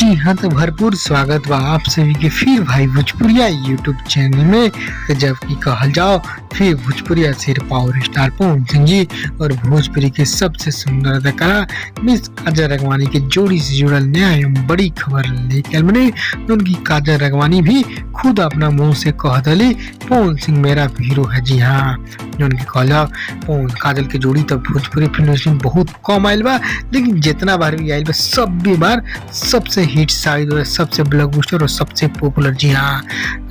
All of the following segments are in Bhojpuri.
जी हाँ, तो भरपूर स्वागत बा आप सभी के फिर भाई भोजपुरिया यूट्यूब चैनल में। तो जबकि कहल जाओ फिर भोजपुरिया सिर पावर स्टार पवन सिंह जी और भोजपुरी के सबसे सुंदर अदाकारा मिस काजल राघवानी के जोड़ी से जुड़ल नया एवं बड़ी खबर लेकर बने। उनकी काजल राघवानी भी खुद अपना मुंह से कह दली पवन सिंह मेरा हीरो है। जी हाँ, उनके कहल जाओ पवन काजल के जोड़ी तब भोजपुरी फिल्म में बहुत कम आयल बा, लेकिन जितना बार भी आयल बा सब भी बार सबसे हिट साबित हुआ, सबसे ब्लॉकबस्टर और सबसे पॉपुलर। जी हाँ,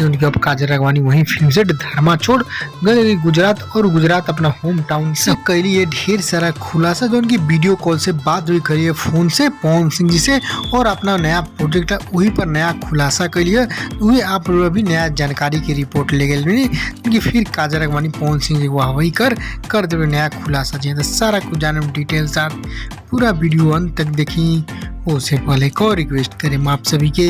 उनकी अब काजल राघवानी वही फिल्म से धर्मा छोड़ गए गुजरात और गुजरात अपना होम टाउन से कैली है ढेर सारा खुलासा जो उनकी वीडियो कॉल से बात हुई करी है फोन से पवन सिंह जी से और अपना नया प्रोजेक्ट है वही पर नया खुलासा कैली है। वही आप लोग अभी नया जानकारी की रिपोर्ट ले गए क्योंकि फिर काजल राघवानी पवन सिंह जी वाहवाही कर देवे नया खुलासा। जी तो सारा कुछ जाने में डिटेल साथ पूरा वीडियो अंत तक देखी। उससे पहले एक और रिक्वेस्ट करें आप सभी के,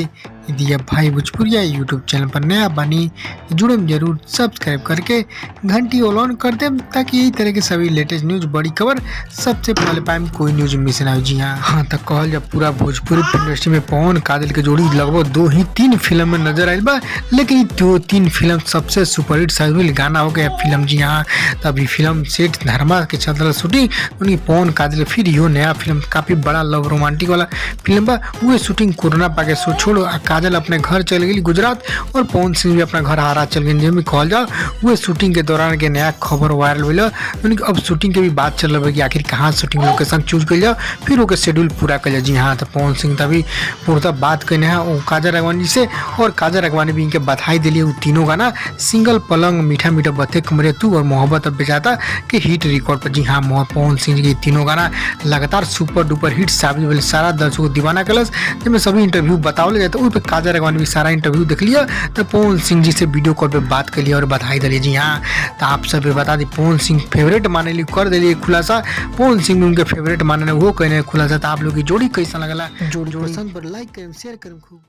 यदि आप भाई भोजपुरिया यूट्यूब चैनल पर नया बनी तो जुड़े जरूर सब्सक्राइब करके घंटी ऑन कर दें ताकि यही तरह के सभी लेटेस्ट न्यूज बड़ी खबर सबसे पहले पाए कोई न्यूज मिस ना हो। जी हाँ, तक कहल जब पूरा भोजपुरी फिल्म इंडस्ट्री में पवन काजल के जोड़ी लगभग 2 ही 3 फिल्म में नजर आयल बा, लेकिन 2-3 फिल्म सबसे सुपरहिट साबित गाना हो गया फिल्म। जी हाँ, तभी फिल्म सेट धर्मा के चल शूटिंग उनकी पवन काजल फिर यो नया फिल्म काफी बड़ा लव रोमांटिक वाला फिल्म बा। वो शूटिंग कोरोना पाके छोड़ काजल अपने घर चल गई गुजरात और पवन सिंह भी अपना घर हारा चल गए। जिसमें कहल जाओ वो शूटिंग के दौरान के नया खबर वायरल हुई। अब शूटिंग के भी बात चल रहा है कि आखिर कहाँ शूटिंग लोकेशन चूज कर जाओ फिर वो शेड्यूल पूरा कर जाओ। जी हाँ, तो पवन सिंह तभी पूरा बात करने हैं काजल राघवानी से और काजल राघवानी भी इनके बधाई दिली। वो तीनों गाना सिंगल पलंग मीठा मीठा बते कमरे तू और मोहब्बत अब बेचाता के हिट रिकॉर्ड पर। जी हाँ, पवन सिंह के तीनों गाना लगातार सुपर डुपर हिट साबित हुए, सारा दर्शकों को दीवाना कलस जिसमें सभी इंटरव्यू बताओ जाए। तो उस पर काजल राघवानी भी सारा इंटरव्यू देख लिया, तो पवन सिंह जी से वीडियो कॉल पे बात कर लिया और बधाई दिली। जी हाँ, तो आप सब बता दी पवन सिंह फेवरेट माने ली कर दिली खुलासा। पवन सिंह उनके फेवरेट माने वो कहने खुलासा। तो आप लोग की जोड़ी कैसा लगला, जोड़ी पसंद पर लाइक करें शेयर करें खूब।